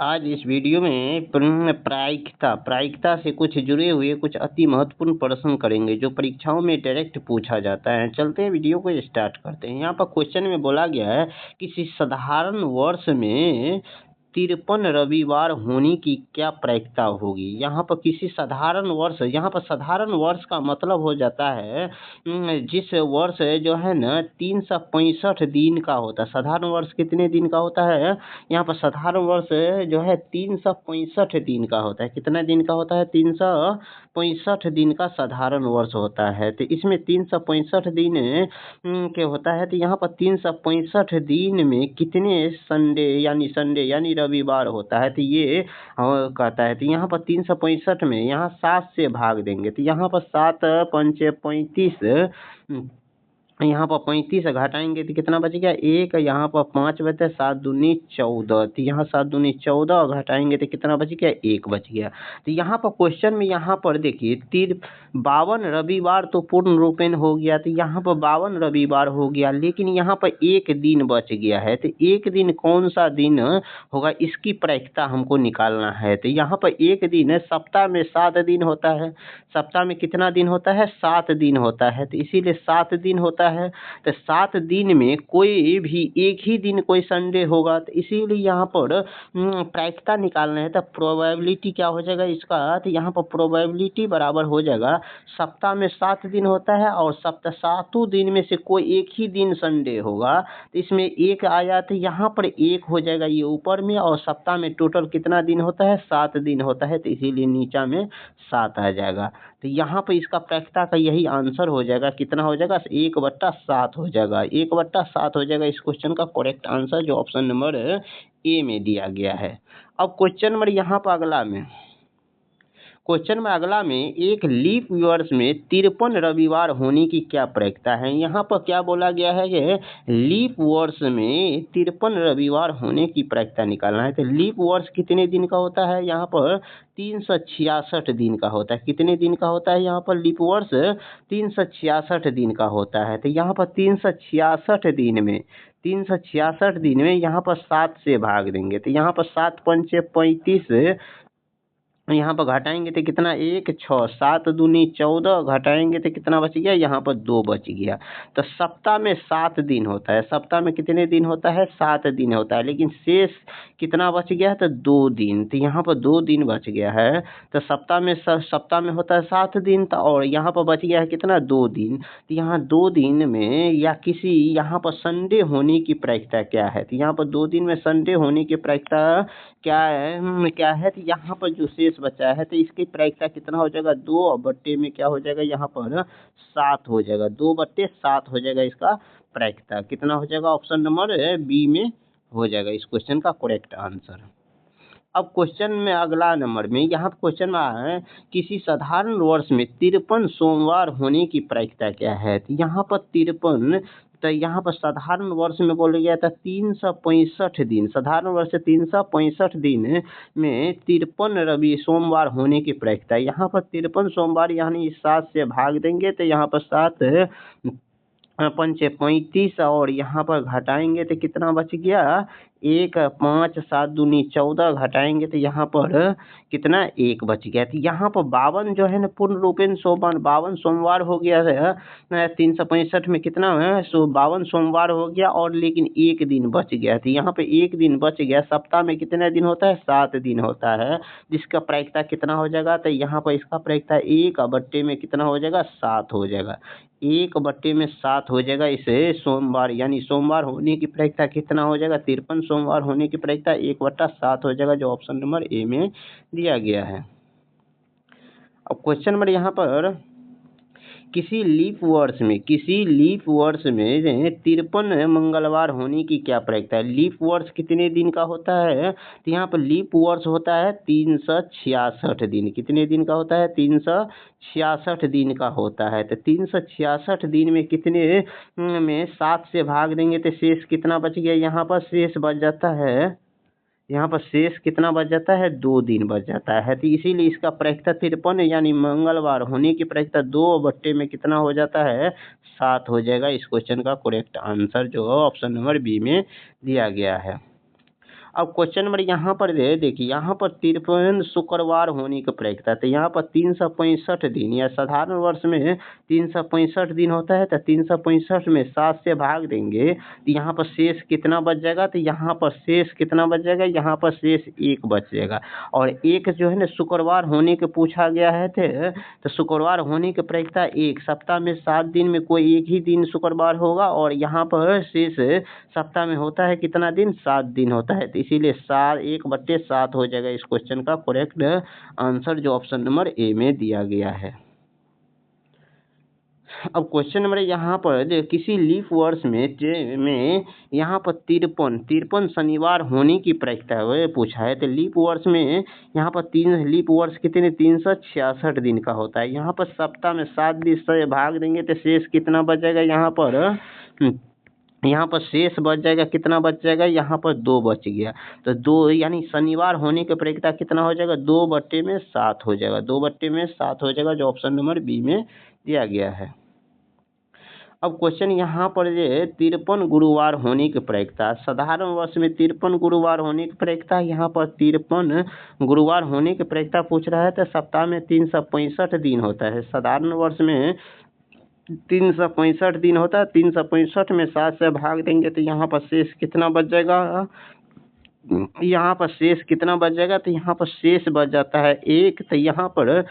आज इस वीडियो में प्रायिकता से कुछ जुड़े हुए कुछ अति महत्वपूर्ण प्रश्न करेंगे जो परीक्षाओं में डायरेक्ट पूछा जाता है। चलते हैं वीडियो को स्टार्ट करते हैं। यहाँ पर क्वेश्चन में बोला गया है किसी साधारण वर्ष में 53 रविवार होने की क्या प्रायिकता होगी। यहाँ पर किसी साधारण वर्ष, यहाँ पर साधारण वर्ष का मतलब हो जाता है जिस वर्ष जो है ना 365 दिन का होता है। साधारण वर्ष कितने दिन का होता है? यहाँ पर साधारण वर्ष जो है 365 दिन का होता है। कितना दिन का होता है? 365 दिन का साधारण वर्ष होता है। तो इसमें 365 दिन के होता है। तो यहाँ पर 365 दिन में कितने संडे यानी रविवार होता है? तो ये कहता है। तो यहाँ पर 365 में यहाँ 7 से भाग देंगे। तो यहाँ पर 7 पंचे 35, यहाँ पर 35 घटाएंगे तो कितना बच गया? 1। यहाँ पर 5 बचे, 7 दूनी 14। तो यहाँ 7 दूनी 14 घटाएंगे तो कितना बच गया? 1 बच गया। तो यहाँ पर क्वेश्चन में यहाँ पर देखिए 52 रविवार तो पूर्ण रूपेण हो गया। तो यहाँ पर 52 रविवार हो गया, लेकिन यहाँ पर एक दिन बच गया है। तो एक दिन कौन सा दिन होगा, इसकी प्रायिकता हमको निकालना है। तो यहाँ पर एक दिन, सप्ताह में 7 दिन होता है। सप्ताह में कितना दिन होता है? 7 दिन होता है। तो इसीलिए 7 दिन होता है। तो 7 दिन में कोई भी एक ही दिन कोई संडे होगा। तो इसीलिए यहाँ पर प्रायिकता निकालना है। तो प्रोबेबिलिटी क्या हो जाएगा इसका? तो यहाँ पर प्रोबेबिलिटी बराबर हो जाएगा, सप्ताह में 7 दिन होता है और सप्ताह 7 दिन में से कोई एक ही दिन संडे होगा। तो इसमें 1 आया तो यहाँ पर 1 हो जाएगा ये ऊपर में, और सप्ताह में टोटल कितना दिन होता है? 7 दिन होता है। तो इसीलिए नीचा में 7 आ जाएगा। तो यहाँ पर इसका प्रायिकता का यही आंसर हो जाएगा। कितना हो जाएगा? 1/7 हो जाएगा। 1/7 हो जाएगा इस क्वेश्चन का करेक्ट आंसर, जो ऑप्शन नंबर ए में दिया गया है। अब क्वेश्चन नंबर यहाँ पर अगला में एक लीप वर्ष में 53 रविवार होने की क्या प्रायिकता है। यहाँ पर क्या बोला गया है कि लीप वर्ष में 53 रविवार होने की प्रायिकता निकालना है। तो लीप वर्ष कितने दिन का होता है? यहाँ पर 366 दिन का होता है। कितने दिन का होता है यहाँ पर लीप वर्ष? 366 दिन का होता है। तो यहाँ पर 366 दिन में यहाँ पर 7 से भाग देंगे। तो यहाँ पर 7 पंचे 35, यहाँ पर घटाएंगे तो कितना? 1, 6, 7 दूनी 14 घटाएंगे तो कितना बच गया? यहाँ पर 2 बच गया। तो सप्ताह में 7 दिन होता है। सप्ताह में कितने दिन होता है? 7 दिन होता है, लेकिन शेष कितना बच गया है? तो 2 दिन। तो यहाँ पर 2 दिन बच गया है। तो सप्ताह में होता है 7 दिन, तो और यहाँ पर बच गया है कितना? 2 दिन। तो यहाँ 2 दिन में या किसी यहाँ पर संडे होने की प्रायिकता क्या है? तो यहाँ पर 2 दिन में संडे होने की प्रायिकता क्या है? तो यहाँ पर जो शेष बचा है तो इसकी प्रायिकता कितना हो जाएगा? 2/, में क्या हो जाएगा? यहाँ पर 7 हो जाएगा। 2/7 हो जाएगा इसका प्रायिकता। कितना हो जाएगा? ऑप्शन नंबर बी में हो जाएगा इस क्वेश्चन का करेक्ट आंसर। अब क्वेश्चन में अगला नंबर में यहाँ क्वेश्चन में है किसी साधारण वर्ष में 53 सोमवार होने की प्रायिकता क्या है। तो यहाँ पर 53, तो यहाँ पर साधारण वर्ष में बोला गया था 365 दिन। साधारण वर्ष 365 दिन में 53 सोमवार होने की प्रायिकता। यहाँ पर 53 सोमवार यानी 7 से भाग देंगे तो यहाँ पर 7 पंचे 35 और यहाँ पर घटाएंगे तो कितना बच गया? 1, 5, 7 दूनी 14 घटाएंगे तो यहाँ पर कितना? 1 बच गया। तो यहाँ पर 52 जो है ना पूर्ण रूपेण 52 सोमवार हो गया है। 365 में कितना है? 52 सोमवार हो गया, और लेकिन एक दिन बच गया। तो यहाँ पे एक दिन बच गया। सप्ताह में कितने दिन होता है? 7 दिन होता है, जिसका प्रायिकता कितना हो जाएगा? तो यहाँ पर इसका प्रायिकता 1/, में कितना हो जाएगा? 7 हो जाएगा। 1/, में 7 हो जाएगा। इसे सोमवार यानी सोमवार होने की प्रायिकता कितना हो जाएगा? 53 सोमवार होने की प्रायिकता 1/7 हो जाएगा, जो ऑप्शन नंबर ए में दिया गया है। अब क्वेश्चन नंबर यहाँ पर किसी लीप वर्ष में 53 मंगलवार होने की क्या प्रायिकता है। लीप वर्ष कितने दिन का होता है? तो यहाँ पर लीप वर्ष होता है 366 दिन। कितने दिन का होता है? 366 दिन का होता है। तो 366 दिन में कितने में 7 से भाग देंगे तो शेष कितना बच गया? यहाँ पर शेष बच जाता है, यहाँ पर शेष कितना बच जाता है? 2 दिन बच जाता है। तो इसीलिए इसका प्रायिकता 53 यानी मंगलवार होने की प्रायिकता 2/, में कितना हो जाता है? 7 हो जाएगा इस क्वेश्चन का करेक्ट आंसर, जो ऑप्शन नंबर बी में दिया गया है। अब क्वेश्चन नंबर यहाँ पर देखिए, यहाँ पर 53 शुक्रवार होने की प्रायिकता, तो यहाँ पर 365 दिन या साधारण वर्ष में 365 दिन होता है, तो 365 में 7 से भाग देंगे तो यहाँ पर शेष कितना बच जाएगा, तो यहाँ पर शेष कितना बच जाएगा, यहाँ पर शेष 1 बच जाएगा। और एक जो है ना शुक्रवार होने के पूछा गया है थे, तो शुक्रवार होने की प्रायिकता 1, सप्ताह में 7 दिन में कोई एक ही दिन शुक्रवार होगा, और यहाँ पर शेष सप्ताह में होता है कितना दिन, 7 दिन होता है, तो इसीलिए 1/7 हो जाएगा इस क्वेश्चन का करेक्ट आंसर, जो ऑप्शन नंबर ए में दिया गया है। अब क्वेश्चन नंबर यहाँ पर किसी लीप वर्ष में यहाँ पर 53 शनिवार होने की प्रायिकता पूछा है, तो लीप वर्ष में यहाँ पर लीप वर्ष कितने 366 दिन का होता है। यहाँ पर सप्ताह में 7 दिन से भाग देंगे तो शेष कितना बच जाएगा, यहाँ पर शेष बच जाएगा, कितना बच जाएगा, यहाँ पर 2 बच गया, तो 2 यानी शनिवार होने की प्रायिकता कितना हो जाएगा, 2/7 हो जाएगा, 2/7 हो जाएगा, जो ऑप्शन नंबर बी में दिया गया है। अब क्वेश्चन यहाँ पर 53 गुरुवार होने की प्रायिकता, साधारण वर्ष में 53 गुरुवार होने की प्रायिकता, यहाँ पर 53 गुरुवार होने की प्रायिकता पूछ रहा है, तो सप्ताह में 365 दिन होता है, साधारण वर्ष में 365 दिन होता है, 365 में 7 से भाग देंगे तो यहाँ पर शेष कितना बच जाएगा, यहाँ पर शेष कितना बच जाएगा, तो यहाँ पर शेष बच जाता है 1, तो यहाँ पर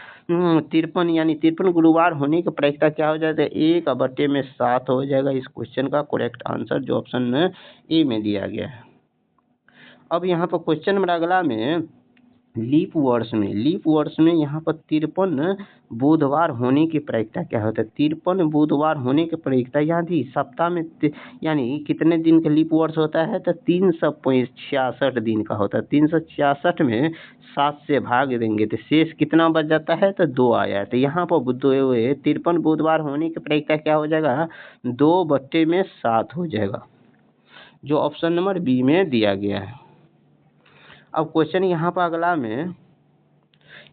53 यानी 53 गुरुवार होने की प्रायिकता क्या हो जाता है, 1/7 हो जाएगा इस क्वेश्चन का करेक्ट आंसर, जो ऑप्शन ए में दिया गया है। अब यहाँ पर क्वेश्चन नंबर अगला में लीप वर्ष में यहाँ पर 53 बुधवार होने की प्रायिकता क्या होता है, 53 बुधवार होने की प्रायिकता, यानी सप्ताह में यानी कितने दिन का लीप वर्ष होता है, तो 366 दिन का होता है, 366 में 7 से भाग देंगे तो शेष कितना बच जाता है, तो 2 आया है, तो यहाँ पर 53 बुधवार होने की प्रायिकता क्या हो जाएगा, 2/7 हो जाएगा, जो ऑप्शन नंबर बी में दिया गया है। अब क्वेश्चन यहाँ पर अगला में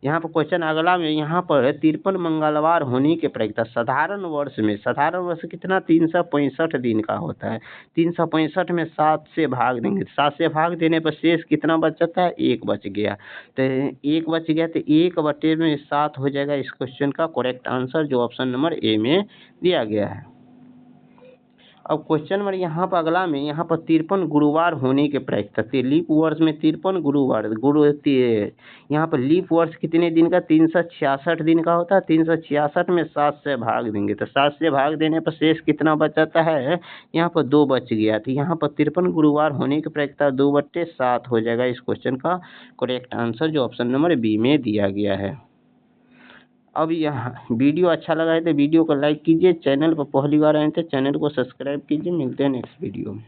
यहाँ पर 53 मंगलवार होने के प्रायिकता, साधारण वर्ष कितना 365 दिन का होता है, 365 में 7 से भाग देंगे, 7 से भाग देने पर शेष कितना बच जाता है, 1 बच गया, तो 1 बच गया, तो 1/7 हो जाएगा इस क्वेश्चन का करेक्ट आंसर, जो ऑप्शन नंबर ए में दिया गया है। अब क्वेश्चन नंबर यहाँ पर अगला में यहाँ पर 53 गुरुवार होने के प्रायिकता, लीप वर्ष में 53 गुरुवार यहाँ पर लीप वर्ष कितने दिन का, 366 दिन का होता है, 366 में 7 से भाग देंगे तो 7 से भाग देने पर शेष कितना बच जाता है, यहाँ पर 2 बच गया, तो यहाँ पर 53 गुरुवार होने की प्रायिकता 2/7 हो जाएगा इस क्वेश्चन का करेक्ट आंसर, जो ऑप्शन नंबर बी में दिया गया है। अब यह वीडियो अच्छा लगा है तो वीडियो को लाइक कीजिए, चैनल पर पहली बार आए थे चैनल को सब्सक्राइब कीजिए, मिलते हैं नेक्स्ट वीडियो में।